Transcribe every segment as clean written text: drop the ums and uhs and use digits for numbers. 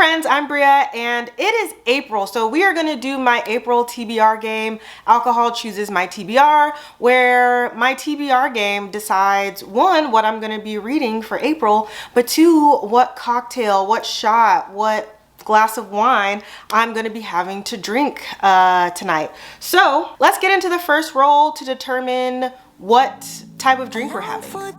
friends, I'm Brea and it is April, so we are going to do my April TBR game, Alcohol Chooses My TBR, where my TBR game decides, one, what I'm going to be reading for April, but two, what cocktail, what shot, what glass of wine I'm going to be having to drink tonight. So let's get into the first roll to determine what type of drink we're having.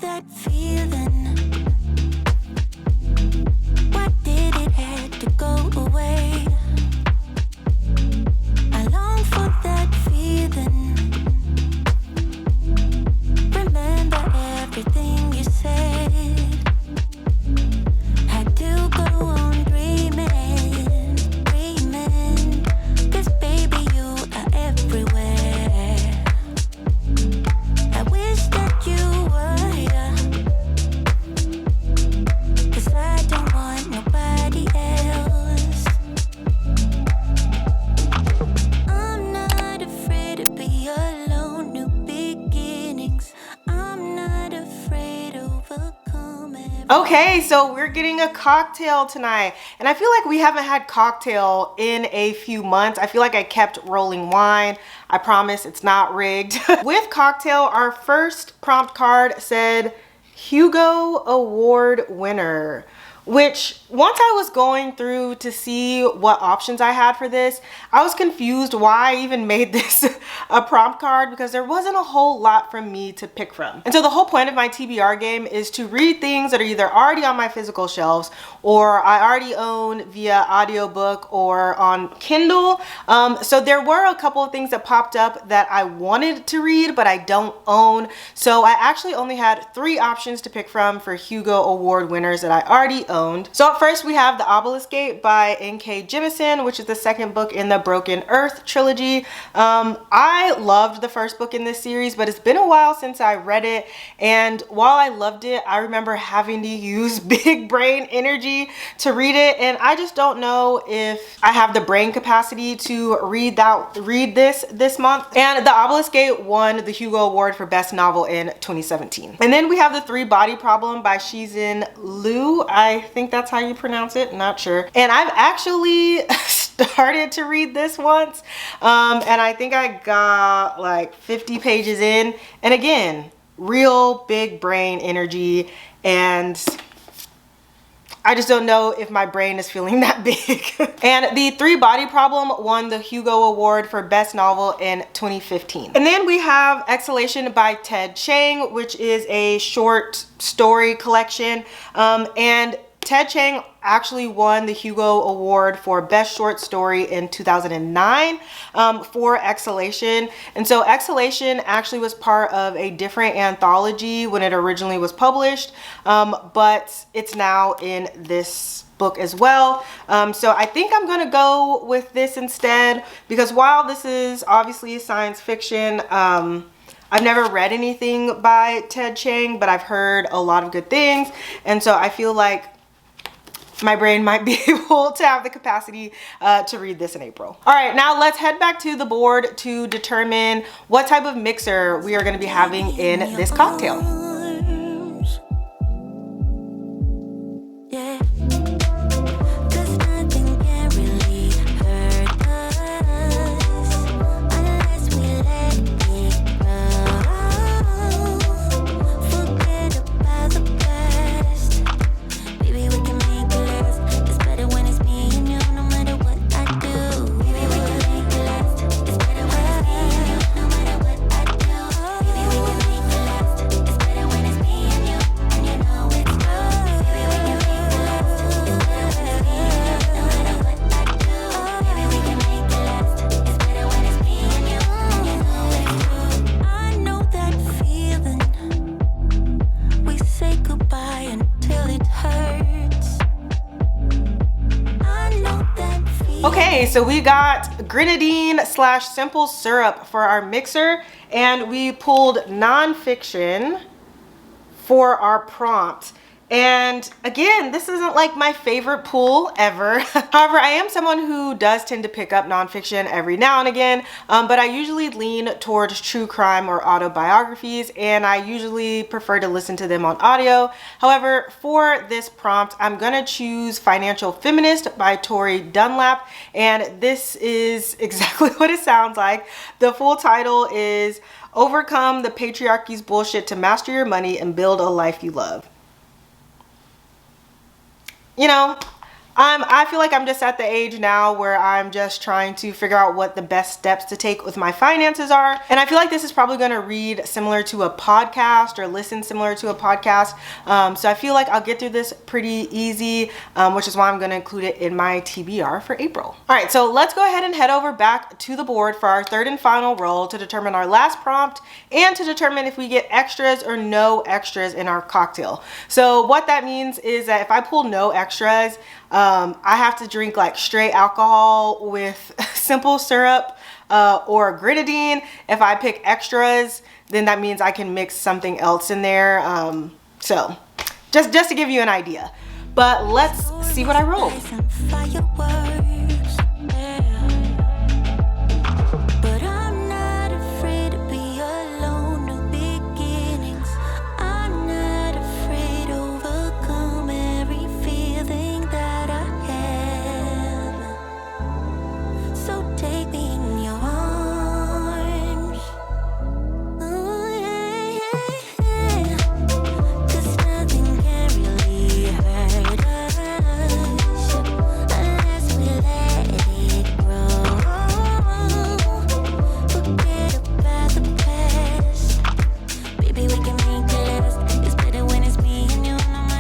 Okay, so we're getting a cocktail tonight, and I feel like we haven't had cocktail in a few months. I feel like I kept rolling wine. I promise it's not rigged. With cocktail, our first prompt card said Hugo Award winner, which once I was going through to see what options I had for this, I was confused why I even made this a prompt card, because there wasn't a whole lot from me to pick from. And so the whole point of my TBR game is to read things that are either already on my physical shelves or I already own via audiobook or on Kindle. So there were a couple of things that popped up that I wanted to read but I don't own. So I actually only had 3 options to pick from for Hugo Award winners that I already owned. So at first we have The Obelisk Gate by N.K. Jemisin, which is the second book in the Broken Earth trilogy. I loved the first book in this series, but it's been a while since I read it, and while I loved it, I remember having to use big brain energy to read it, and I just don't know if I have the brain capacity to read this month. And The Obelisk Gate won the Hugo Award for Best Novel in 2017. And then we have The Three Body Problem by Shizin Liu. I think that's how you pronounce it, not sure. And I've actually started to read this once, and I think I got like 50 pages in, and again, real big brain energy, and I just don't know if my brain is feeling that big. And The Three Body Problem won the Hugo Award for Best Novel in 2015. And then we have Exhalation by Ted Chiang, which is a short story collection, and Ted Chiang actually won the Hugo Award for Best Short Story in 2009 for Exhalation. And so Exhalation actually was part of a different anthology when it originally was published, but it's now in this book as well. So I think I'm gonna go with this instead, because while this is obviously science fiction, I've never read anything by Ted Chiang, but I've heard a lot of good things, and so I feel like my brain might be able to have the capacity to read this in April. All right, now let's head back to the board to determine what type of mixer we are going to be having in this cocktail. Okay, so we got grenadine / simple syrup for our mixer, and we pulled nonfiction for our prompt. And again, this isn't like my favorite pool ever. However, I am someone who does tend to pick up nonfiction every now and again, but I usually lean towards true crime or autobiographies, and I usually prefer to listen to them on audio. However, for this prompt, I'm gonna choose Financial Feminist by Tori Dunlap, and this is exactly what it sounds like. The full title is Overcome the Patriarchy's Bullshit to Master Your Money and Build a Life You Love. You know, I feel like I'm just at the age now where I'm just trying to figure out what the best steps to take with my finances are. And I feel like this is probably going to read similar to a podcast or listen similar to a podcast. So I feel like I'll get through this pretty easy, which is why I'm going to include it in my TBR for April. All right, so let's go ahead and head over back to the board for our third and final roll to determine our last prompt and to determine if we get extras or no extras in our cocktail. So what that means is that if I pull no extras, I have to drink like straight alcohol with simple syrup or grenadine. If I pick extras, then that means I can mix something else in there. So just to give you an idea. But let's see what I roll.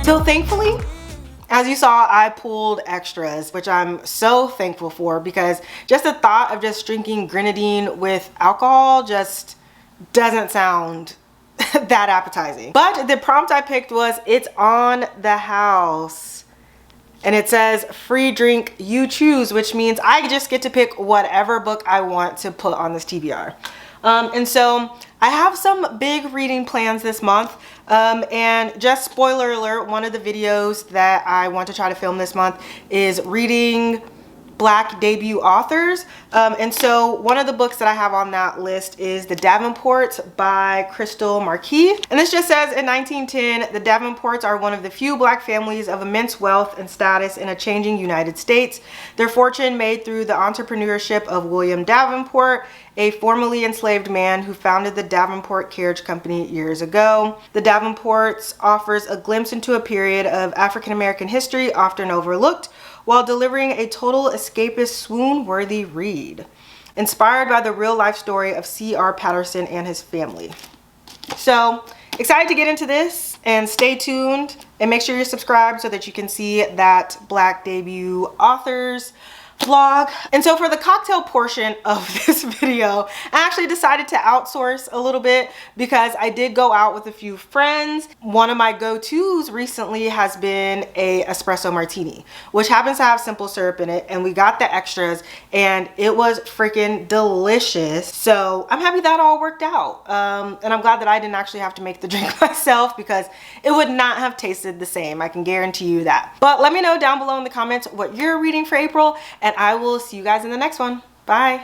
So thankfully, as you saw, I pulled extras, which I'm so thankful for, because just the thought of just drinking grenadine with alcohol just doesn't sound that appetizing. But the prompt I picked was It's on the House. And it says free drink you choose, which means I just get to pick whatever book I want to put on this TBR. And so I have some big reading plans this month. And just spoiler alert, one of the videos that I want to try to film this month is reading Black debut authors. And so one of the books that I have on that list is The Davenports by Crystal Marquis. And this just says, in 1910, the Davenports are one of the few Black families of immense wealth and status in a changing United States. Their fortune made through the entrepreneurship of William Davenport, a formerly enslaved man who founded the Davenport Carriage Company years ago. The Davenports offers a glimpse into a period of African American history often overlooked, while delivering a total escapist swoon-worthy read, inspired by the real-life story of C.R. Patterson and his family. So, excited to get into this, and stay tuned, and make sure you're subscribed so that you can see that Black debut authors vlog. And so for the cocktail portion of this video, I actually decided to outsource a little bit because I did go out with a few friends. One of my go-tos recently has been a espresso martini, which happens to have simple syrup in it, and we got the extras and it was freaking delicious. So I'm happy that all worked out. And I'm glad that I didn't actually have to make the drink myself, because it would not have tasted the same, I can guarantee you that. But let me know down below in the comments what you're reading for April, and I will see you guys in the next one. Bye.